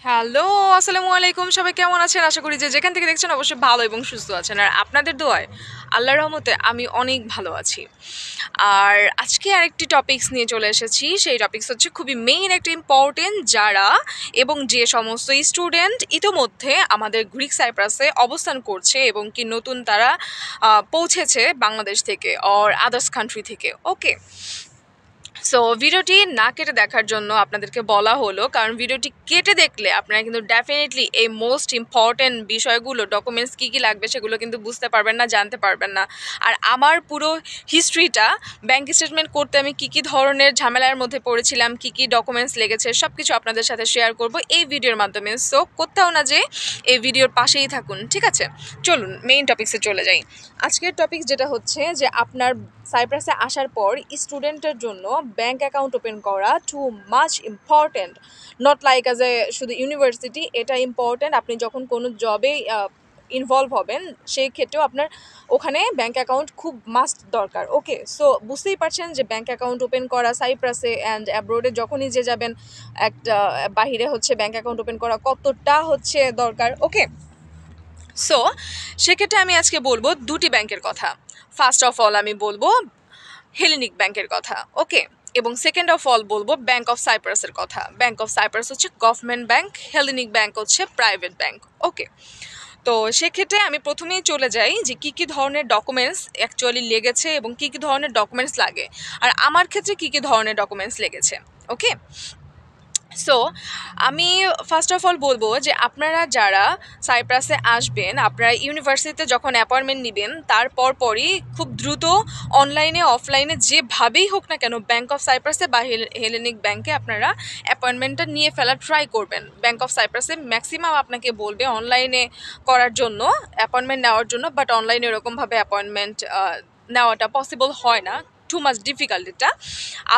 Hello, আসসালামু আলাইকুম। সবাই কেমন আছেন? আশা করি যে যেখান থেকে দেখছেন অবশ্যই ভালো এবং সুস্থ আছেন। আর আপনাদের দোয়ায় আল্লাহর রহমতে আমি অনেক ভালো আছি। আর আজকে আরেকটি টপিকস নিয়ে চলে এসেছি। সেই টপিকস হচ্ছে খুবই মেইন একটা ইম্পর্টেন্ট যারা এবং যে সমস্ত স্টুডেন্ট ইতোমধ্যে আমাদের গ্রিক সাইপ্রাসে অবস্থান করছে এবং কি নতুন তারা পৌঁছেছে বাংলাদেশ থেকে অর আদার্স কান্ট্রি থেকে। ওকে, সো ভিডিওটি না কেটে দেখার জন্য আপনাদেরকে বলা হলো, কারণ ভিডিওটি কেটে দেখলে আপনারা কিন্তু ডেফিনেটলি এই মোস্ট ইম্পর্টেন্ট বিষয়গুলো, ডকুমেন্টস কী কী লাগবে সেগুলো কিন্তু বুঝতে পারবেন না, জানতে পারবেন না। আর আমার পুরো হিস্ট্রিটা, ব্যাংক স্টেটমেন্ট করতে আমি কী কী ধরনের ঝামেলার মধ্যে পড়েছিলাম, কী কী ডকুমেন্টস লেগেছে, সব কিছু আপনাদের সাথে শেয়ার করব এই ভিডিওর মাধ্যমে। সো কোথাও না যে এই ভিডিওর পাশেই থাকুন, ঠিক আছে? চলুন মেইন টপিক্সে চলে যাই। আজকের টপিক যেটা হচ্ছে যে আপনার সাইপ্রাসে আসার পর স্টুডেন্টের জন্য ব্যাংক অ্যাকাউন্ট ওপেন করা too much important, not like as a শুধু ইউনিভার্সিটি। এটা ইম্পর্ট্যান্ট, আপনি যখন কোনো জবে ইনভলভ হবেন সেই ক্ষেত্রেও আপনার ওখানে ব্যাংক অ্যাকাউন্ট খুব মাস্ট দরকার। ওকে, সো বুঝতেই পারছেন যে ব্যাংক অ্যাকাউন্ট ওপেন করা সাইপ্রাসে অ্যান্ড অ্যাব্রোডে যখনই যে যাবেন একটা বাহিরে হচ্ছে ব্যাংক অ্যাকাউন্ট ওপেন করা কতটা হচ্ছে দরকার। ওকে, সো সেক্ষেত্রে আমি আজকে বলবো দুটি ব্যাংকের কথা। ফার্স্ট অফ অল আমি বলবো হেলেনিক ব্যাংকের কথা। ওকে, এবং সেকেন্ড অফ অল বলবো ব্যাংক অফ সাইপ্রাসের কথা। ব্যাংক অফ সাইপ্রাস হচ্ছে গভর্নমেন্ট ব্যাংক, হেলেনিক ব্যাংক হচ্ছে প্রাইভেট ব্যাংক। ওকে, তো সেক্ষেত্রে আমি প্রথমেই চলে যাই যে কী কী ধরনের ডকুমেন্টস অ্যাকচুয়ালি লেগেছে এবং কী কী ধরনের ডকুমেন্টস লাগে, আর আমার ক্ষেত্রে কী কী ধরনের ডকুমেন্টস লেগেছে। ওকে, সো আমি ফার্স্ট অফ অল বলবো যে আপনারা যারা সাইপ্রাসে আসবেন, আপনারা ইউনিভার্সিটিতে যখন অ্যাপয়েন্টমেন্ট নেবেন তারপর পরই খুব দ্রুত অনলাইনে অফলাইনে যেভাবেই হোক না কেন ব্যাংক অফ সাইপ্রাসে বা হেলেনিক ব্যাংকে আপনারা অ্যাপয়েন্টমেন্টটা নিয়ে ফেলার ট্রাই করবেন। ব্যাংক অফ সাইপ্রাসে ম্যাক্সিমাম আপনাকে বলবে অনলাইনে করার জন্য, অ্যাপয়েন্টমেন্ট নেওয়ার জন্য, বাট অনলাইনে এরকমভাবে অ্যাপয়েন্টমেন্ট নেওয়াটা পসিবল হয় না, টু মাচ ডিফিকাল্ট। এটা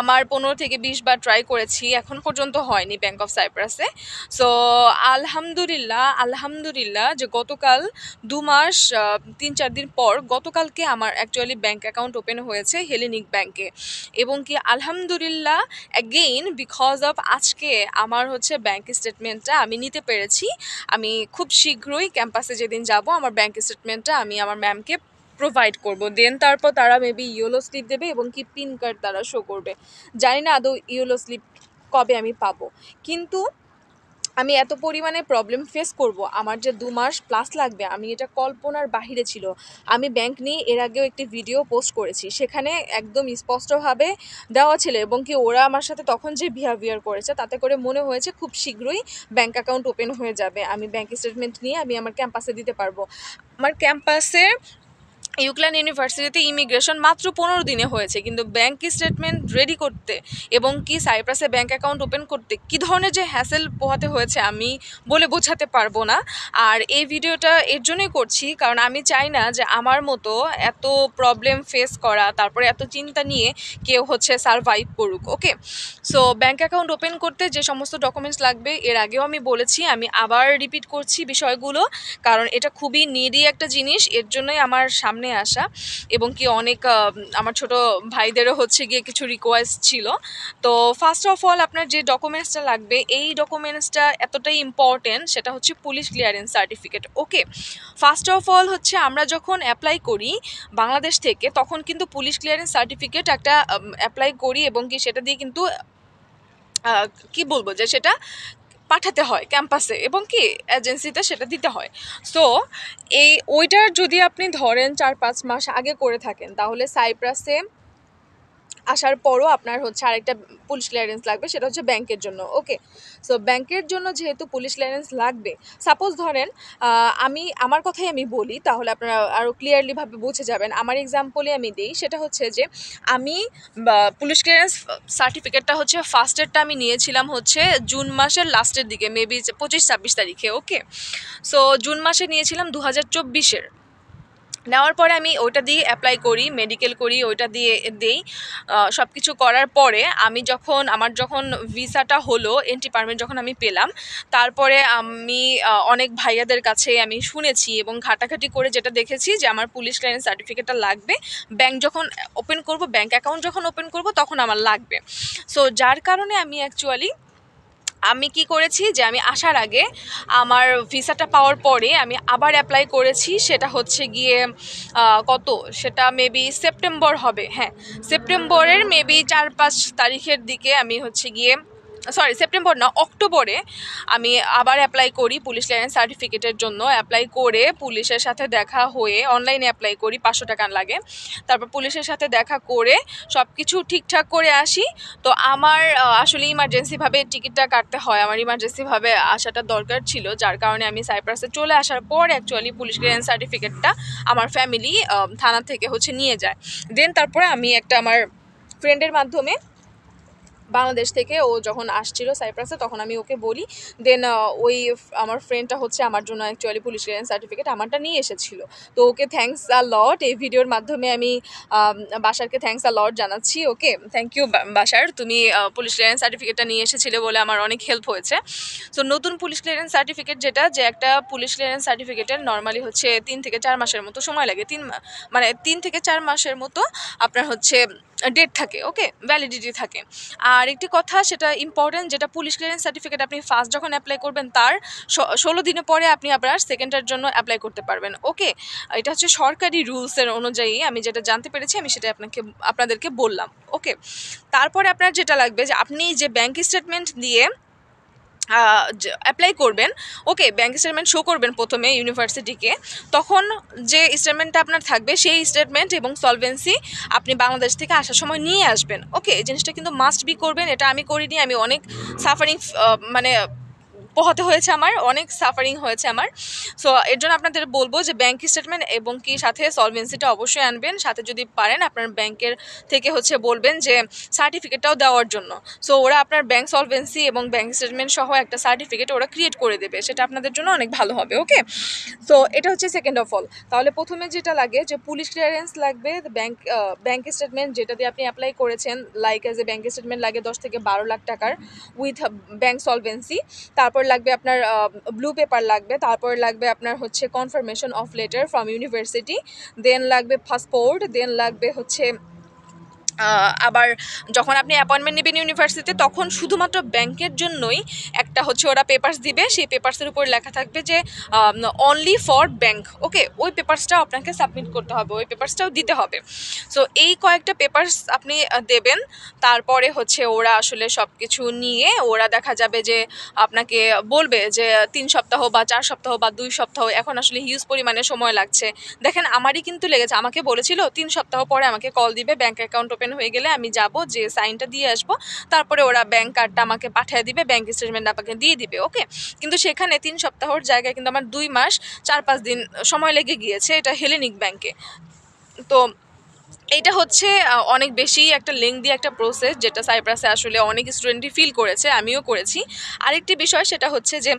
আমার 15 থেকে 20 বার ট্রাই করেছি, এখন পর্যন্ত হয়নি ব্যাংক অফ সাইপ্রাসে। সো আলহামদুলিল্লাহ যে গতকাল 2 মাস 3-4 দিন পর গতকালকে আমার অ্যাকচুয়ালি ব্যাংক অ্যাকাউন্ট ওপেন হয়েছে হেলেনিক ব্যাংকে। এবং কি আলহামদুলিল্লাহ অ্যাগেইন বিকজ অফ আজকে আমার হচ্ছে ব্যাংক স্টেটমেন্টটা আমি নিতে পেরেছি। আমি খুব শীঘ্রই ক্যাম্পাসে যেদিন যাব আমার ব্যাংক স্টেটমেন্টটা আমি আমার ম্যামকে প্রোভাইড করব, দেন তারপর তারা মেবি ইয়েলো স্লিপ দেবে এবং কি পিন কার্ড তারা শো করবে। জানি না আদৌ ইয়েলো স্লিপ কবে আমি পাবো, কিন্তু আমি এত পরিমাণে প্রবলেম ফেস করব, আমার যে 2 মাস প্লাস লাগবে আমি এটা কল্পনার বাহিরে ছিল। আমি ব্যাংক নিয়ে এর আগেও একটি ভিডিও পোস্ট করেছি, সেখানে একদম স্পষ্টভাবে দেওয়া ছিল এবং কি ওরা আমার সাথে তখন যে বিহেভিয়ার করেছে তাতে করে মনে হয়েছে খুব শীঘ্রই ব্যাংক অ্যাকাউন্ট ওপেন হয়ে যাবে, আমি ব্যাংক স্টেটমেন্ট নিয়ে আমি আমার ক্যাম্পাসে দিতে পারবো। আমার ক্যাম্পাসে ইউক্ল্যান্ড ইউনিভার্সিটিতে ইমিগ্রেশন মাত্র 15 দিনে হয়েছে, কিন্তু ব্যাংক স্টেটমেন্ট রেডি করতে এবং কি সাইপ্রাসে ব্যাংক অ্যাকাউন্ট ওপেন করতে কী ধরনের যে হ্যাসেল পোহাতে হয়েছে আমি বলে বোঝাতে পারবো না। আর এই ভিডিওটা এর জন্যই করছি কারণ আমি চাই না যে আমার মতো এত প্রবলেম ফেস করা, তারপরে এত চিন্তা নিয়ে কেউ হচ্ছে সারভাইভ করুক। ওকে, সো ব্যাংক অ্যাকাউন্ট ওপেন করতে যে সমস্ত ডকুমেন্টস লাগবে এর আগেও আমি বলেছি, আমি আবার রিপিট করছি বিষয়গুলো, কারণ এটা খুবই নিডি একটা জিনিস, এর জন্যই আমার সামনে আসা। এবং কি অনেক আমার ছোট ভাইদেরও হচ্ছে গিয়ে কিছু রিকোয়েস্ট ছিল। তো ফার্স্ট অফ অল আপনার যে ডকুমেন্টসটা লাগবে এই ডকুমেন্টসটা এতটাই ইম্পর্টেন্ট, সেটা হচ্ছে police clearance certificate. Okay, first of all হচ্ছে আমরা যখন অ্যাপ্লাই করি বাংলাদেশ থেকে তখন কিন্তু পুলিশ ক্লিয়ারেন্স সার্টিফিকেট একটা অ্যাপ্লাই করি এবং কি সেটা দিয়ে কিন্তু কি বলবো যে সেটা পাঠাতে হয় ক্যাম্পাসে এবং কি এজেন্সিতে সেটা দিতে হয়। সো ওইটার যদি আপনি ধরেন 4-5 মাস আগে করে থাকেন তাহলে সাইপ্রাসে আসার পরও আপনার হচ্ছে আরেকটা পুলিশ ক্লিয়ারেন্স লাগবে, সেটা হচ্ছে ব্যাংকের জন্য। ওকে, সো ব্যাংকের জন্য যেহেতু পুলিশ ক্লিয়ারেন্স লাগবে, সাপোজ ধরেন আমার কথাই আমি বলি তাহলে আপনারা আরও ক্লিয়ারলিভাবে বুঝে যাবেন। আমার এক্সাম্পলে আমি দিই, সেটা হচ্ছে যে আমি পুলিশ ক্লিয়ারেন্স সার্টিফিকেটটা হচ্ছে ফার্স্টেরটা আমি নিয়েছিলাম হচ্ছে জুন মাসের লাস্টের দিকে, মেবি 25-26 তারিখে। ওকে, সো জুন মাসে নিয়েছিলাম 2024-এর। নেওয়ার পরে আমি ওইটা দিয়ে অ্যাপ্লাই করি, মেডিকেল করি, ওইটা দিয়ে দেই। সব কিছু করার পরে আমি আমার যখন ভিসাটা হলো, এন্ট্রি পারমিট যখন আমি পেলাম, তারপরে আমি অনেক ভাইয়াদের কাছে আমি শুনেছি এবং ঘাটাঘাটি করে যেটা দেখেছি যে আমার পুলিশ ক্লিয়ারেন্স সার্টিফিকেটটা লাগবে, ব্যাংক যখন ওপেন করব, ব্যাংক অ্যাকাউন্ট যখন ওপেন করব তখন আমার লাগবে। সো যার কারণে আমি অ্যাকচুয়ালি আমি কি করেছি যে আমি আসার আগে আমার ভিসাটা পাওয়ার পরে আমি আবার অ্যাপ্লাই করেছি, সেটা হচ্ছে গিয়ে কত, সেটা মেবি সেপ্টেম্বর হবে, হ্যাঁ সেপ্টেম্বরের মেবি 4-5 তারিখের দিকে আমি হচ্ছে গিয়ে, সরি সেপ্টেম্বর না, অক্টোবরে আমি আবার অ্যাপ্লাই করি পুলিশ ক্লিয়ারেন্স সার্টিফিকেটের জন্য। অ্যাপ্লাই করে পুলিশের সাথে দেখা হয়ে, অনলাইনে অ্যাপ্লাই করি, 500 টাকা লাগে। তারপর পুলিশের সাথে দেখা করে সব কিছু ঠিকঠাক করে আসি। তো আমার আসলে ইমার্জেন্সিভাবে টিকিটটা কাটতে হয়, আমার ইমার্জেন্সিভাবে আসাটা দরকার ছিল, যার কারণে আমি সাইপ্রাসে চলে আসার পর অ্যাকচুয়ালি পুলিশ ক্লিয়ারেন্স সার্টিফিকেটটা আমার ফ্যামিলি থানা থেকে হচ্ছে নিয়ে যায়। দেন তারপরে আমি একটা আমার ফ্রেন্ডের মাধ্যমে, বাংলাদেশ থেকে ও যখন আসছিল সাইপ্রাসে, তখন আমি ওকে বলি, দেন ওই আমার ফ্রেন্ডটা হচ্ছে আমার জন্য অ্যাকচুয়ালি পুলিশ ক্লিয়ারেন্স সার্টিফিকেট আমারটা নিয়ে এসেছিলো। তো ওকে থ্যাঙ্কস আ লট, এই ভিডিওর মাধ্যমে আমি বাসারকে থ্যাঙ্কস আ লট জানাচ্ছি। ওকে, থ্যাংক ইউ বাসার, তুমি পুলিশ ক্লিয়ারেন্স সার্টিফিকেটটা নিয়ে এসেছিলে বলে আমার অনেক হেল্প হয়েছে। সো নতুন পুলিশ ক্লিয়ারেন্স সার্টিফিকেট যেটা, যে একটা পুলিশ ক্লিয়ারেন্স সার্টিফিকেটের নর্মালি হচ্ছে 3 থেকে 4 মাসের মতো সময় লাগে, 3 থেকে 4 মাসের মতো আপনার হচ্ছে ডেট থাকে, ওকে, ভ্যালিডিটি থাকে। আর একটি কথা, সেটা ইম্পর্টেন্ট, যেটা পুলিশ ক্লিয়ারেন্স সার্টিফিকেট আপনি ফার্স্ট যখন অ্যাপ্লাই করবেন তার 16 দিনের পরে আপনি আপনার সেকেন্ডের জন্য অ্যাপ্লাই করতে পারবেন। ওকে, এটা হচ্ছে সরকারি রুলসের অনুযায়ী আমি যেটা জানতে পেরেছি আমি সেটা আপনাদেরকে বললাম। ওকে, তারপরে আপনার যেটা লাগবে, যে আপনি যে ব্যাংক স্টেটমেন্ট দিয়ে অ্যাপ্লাই করবেন, ওকে, ব্যাংক স্টেটমেন্ট শো করবেন প্রথমে ইউনিভার্সিটিকে, তখন যে স্টেটমেন্টটা আপনার থাকবে সেই স্টেটমেন্ট এবং সলভেন্সি আপনি বাংলাদেশ থেকে আসার সময় নিয়ে আসবেন। ওকে, এই জিনিসটা কিন্তু মাস্ট বি করবেন, এটা আমি করিনি, আমি অনেক সাফারিং মানে পোহাতে হয়েছে, আমার অনেক সাফারিং হয়েছে আমার। সো এর জন্য আপনাদের বলবো যে ব্যাংক স্টেটমেন্ট এবং কি সাথে সলভেন্সিটা অবশ্যই আনবেন, সাথে যদি পারেন আপনার ব্যাংকের থেকে হচ্ছে বলবেন যে সার্টিফিকেটটাও দেওয়ার জন্য। সো ওরা আপনার ব্যাংক সলভেন্সি এবং ব্যাংক স্টেটমেন্ট সহ একটা সার্টিফিকেট ওরা ক্রিয়েট করে দেবে, সেটা আপনাদের জন্য অনেক ভালো হবে। ওকে, সো এটা হচ্ছে সেকেন্ড অফ অল। তাহলে প্রথমে যেটা লাগে, যে পুলিশ ক্লিয়ারেন্স লাগবে, ব্যাংক স্টেটমেন্ট যেটা দিয়ে আপনি অ্যাপ্লাই করেছেন, like as a bank statement লাগে 10 থেকে 12 লাখ টাকার উইথ ব্যাংক সলভেন্সি। তারপর লাগবে আপনার ব্লু পেপার লাগবে, তারপর লাগবে আপনার হচ্ছে confirmation of letter from university, then লাগবে পাসপোর্ট, দেন লাগবে হচ্ছে আবার যখন আপনি অ্যাপয়েন্টমেন্ট নেবেন ইউনিভার্সিটিতে, তখন শুধুমাত্র ব্যাংকের জন্যই একটা হচ্ছে ওরা পেপার্স দিবে, সেই পেপার্সের উপর লেখা থাকবে যে অনলি ফর ব্যাংক। ওকে, ওই পেপার্সটাও আপনাকে সাবমিট করতে হবে, ওই পেপার্সটাও দিতে হবে। সো এই কয়েকটা পেপার্স আপনি দেবেন, তারপরে হচ্ছে ওরা আসলে সব কিছু নিয়ে ওরা দেখা যাবে যে আপনাকে বলবে যে 3 সপ্তাহ বা 4 সপ্তাহ বা 2 সপ্তাহ, এখন আসলে হিউজ পরিমাণে সময় লাগছে। দেখেন আমারই কিন্তু লেগেছে, আমাকে বলেছিল 3 সপ্তাহ পরে আমাকে কল দিবে, ব্যাংক অ্যাকাউন্ট ওপেন হয়ে গেলে আমি যাব, যে সাইনটা দিয়ে আসবো, তারপরে ওরা ব্যাংক কার্ডটা আমাকে পাঠিয়ে দিবে, ব্যাংক স্টেটমেন্ট আমাকে দিয়ে দিবে। ওকে, কিন্তু সেখানে 3 সপ্তাহর জায়গায় কিন্তু আমার 2 মাস 4-5 দিন সময় লেগে গিয়েছে, এটা হেলেনিক ব্যাংকে। তো এইটা হচ্ছে অনেক বেশি একটা লেংদি একটা প্রসেস, যেটা সাইপ্রাসে আসলে অনেক স্টুডেন্টই ফিল করেছে, আমিও করেছি। আরেকটি বিষয় সেটা হচ্ছে যে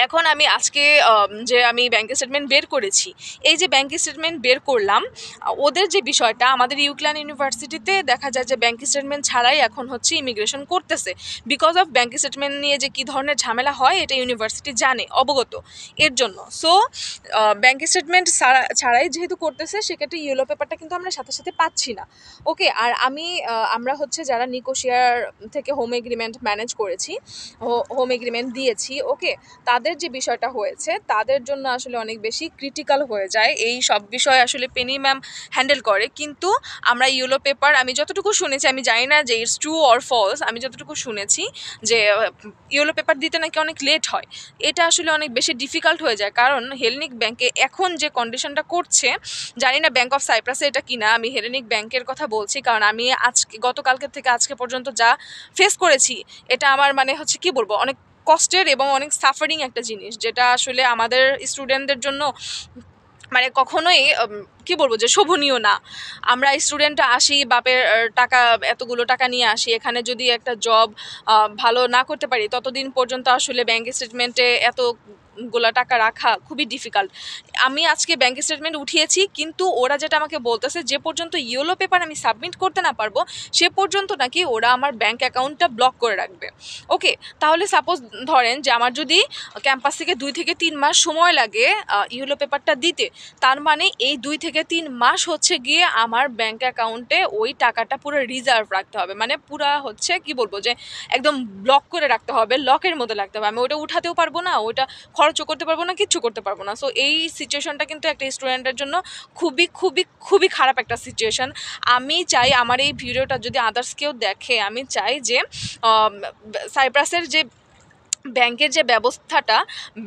এখন আমি আজকে যে আমি ব্যাংক স্টেটমেন্ট বের করেছি, এই যে ব্যাংক স্টেটমেন্ট বের করলাম, ওদের যে বিষয়টা, আমাদের ইউক্লান ইউনিভার্সিটিতে দেখা যায় যে ব্যাংক স্টেটমেন্ট ছাড়াই এখন হচ্ছে ইমিগ্রেশন করতেছে, বিকজ অফ ব্যাংক স্টেটমেন্ট নিয়ে যে কী ধরনের ঝামেলা হয় এটা ইউনিভার্সিটি জানে, অবগত এর জন্য। সো ব্যাংক স্টেটমেন্ট ছাড়াই যেহেতু করতেছে, সেক্ষেত্রে ইয়েলো পেপারটা কিন্তু আমরা সাথে সাথে পাচ্ছি না। ওকে, আর আমরা হচ্ছে যারা নিকোশিয়ার থেকে হোম এগ্রিমেন্ট ম্যানেজ করেছি, হোম এগ্রিমেন্ট দিয়েছি, ওকে, তাদের যে বিষয়টা হয়েছে তাদের জন্য আসলে অনেক বেশি ক্রিটিক্যাল হয়ে যায়, এই সব বিষয় আসলে পেনি ম্যাম হ্যান্ডেল করে। কিন্তু আমরা ইয়েলো পেপার, আমি যতটুকু শুনেছি, আমি জানি না যে ইটস ট্রু অর ফলস, আমি যতটুকু শুনেছি যে ইয়েলো পেপার দিতে নাকি অনেক লেট হয়, এটা আসলে অনেক বেশি ডিফিকাল্ট হয়ে যায়, কারণ হেলেনিক ব্যাংকে এখন যে কন্ডিশনটা করছে, জানি না ব্যাংক অফ সাইপ্রাসে এটা কিনা, আমি হেলেনিক ব্যাংকের কথা বলছি, কারণ আমি গতকালকের থেকে আজকে পর্যন্ত যা ফেস করেছি, এটা আমার মানে হচ্ছে কি বলবো, অনেক কষ্টের এবং অনেক সাফারিং একটা জিনিস, যেটা আসলে আমাদের স্টুডেন্টদের জন্য মানে কখনোই কি বলবো যে শোভনীয় না। আমরা স্টুডেন্টরা আসি, বাপের টাকা, এতগুলো টাকা নিয়ে আসি, এখানে যদি একটা জব ভালো না করতে পারি, ততদিন পর্যন্ত আসলে ব্যাংক স্টেটমেন্টে এতগুলো টাকা রাখা খুবই ডিফিকাল্ট। আমি আজকে ব্যাংক স্টেটমেন্ট উঠিয়েছি, কিন্তু ওরা যেটা আমাকে বলতেছে, যে পর্যন্ত ইয়েলো পেপার আমি সাবমিট করতে না পারবো, সে পর্যন্ত নাকি ওরা আমার ব্যাংক অ্যাকাউন্টটা ব্লক করে রাখবে। ওকে, তাহলে সাপোজ ধরেন যে আমার যদি ক্যাম্পাস থেকে 2 থেকে 3 মাস সময় লাগে ইয়েলো পেপারটা দিতে, তার মানে এই 2 থেকে থেকে 3 মাস হচ্ছে গিয়ে আমার ব্যাংক অ্যাকাউন্টে ওই টাকাটা পুরো রিজার্ভ রাখতে হবে, মানে পুরা হচ্ছে কি বলবো যে একদম ব্লক করে রাখতে হবে, লকের মধ্যে রাখতে হবে। আমি ওটা উঠাতেও পারবো না, ওটা খরচও করতে পারবো না, কিচ্ছু করতে পারবো না। সো এই সিচুয়েশনটা কিন্তু একটা স্টুডেন্টের জন্য খুবই খুবই খুবই খারাপ একটা সিচুয়েশন। আমি চাই আমার এই ভিডিওটা যদি আদার্স কেউ দেখে, আমি চাই যে সাইপ্রাসের যে ব্যাংকের যে ব্যবস্থাটা,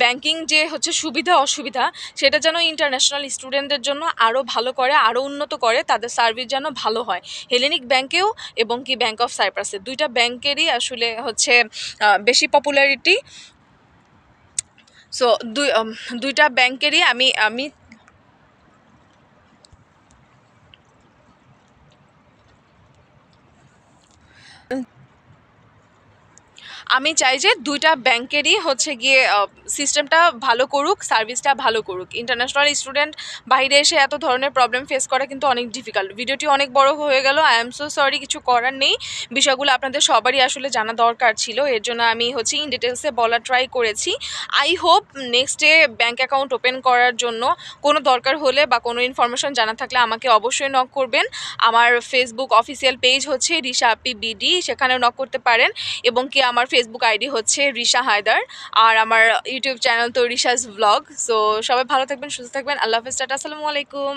ব্যাংকিং যে হচ্ছে সুবিধা অসুবিধা, সেটা যেন ইন্টারন্যাশনাল স্টুডেন্টদের জন্য আরও ভালো করে, আরও উন্নত করে, তাদের সার্ভিস যেন ভালো হয়। হেলেনিক ব্যাংকেও এবং কি ব্যাংক অফ সাইপ্রাসে, দুইটা ব্যাংকেরই আসলে হচ্ছে বেশি পপুলারিটি। সো দুইটা ব্যাংকেরই আমি আমি আমি চাই যে দুইটা ব্যাংকেরই হচ্ছে গিয়ে সিস্টেমটা ভালো করুক, সার্ভিসটা ভালো করুক। ইন্টারন্যাশনাল স্টুডেন্ট বাইরে এসে এত ধরনের প্রবলেম ফেস করা কিন্তু অনেক ডিফিকাল্ট। ভিডিওটি অনেক বড় হয়ে গেল, আই এম সো সরি, কিছু করার নেই। বিষয়গুলো আপনাদের সবারই আসলে জানা দরকার ছিল, এর জন্য আমি হচ্ছে ইন ডিটেলসে বলা ট্রাই করেছি। আই হোপ নেক্সটে ব্যাংক অ্যাকাউন্ট ওপেন করার জন্য কোনো দরকার হলে বা কোনো ইনফরমেশন জানা থাকলে আমাকে অবশ্যই নক করবেন। আমার ফেসবুক অফিসিয়াল পেজ হচ্ছে রিশা আপি বিডি, সেখানেও নক করতে পারেন। এবং কি আমার ফেসবুক আইডি হচ্ছে রিশা হায়দার, আর আমার ইউটিউব চ্যানেল তো রিশাস ব্লগ। সো সবাই ভালো থাকবেন, সুস্থ থাকবেন, আল্লাহ হাফেজ, টাটা, আসসালামু আলাইকুম।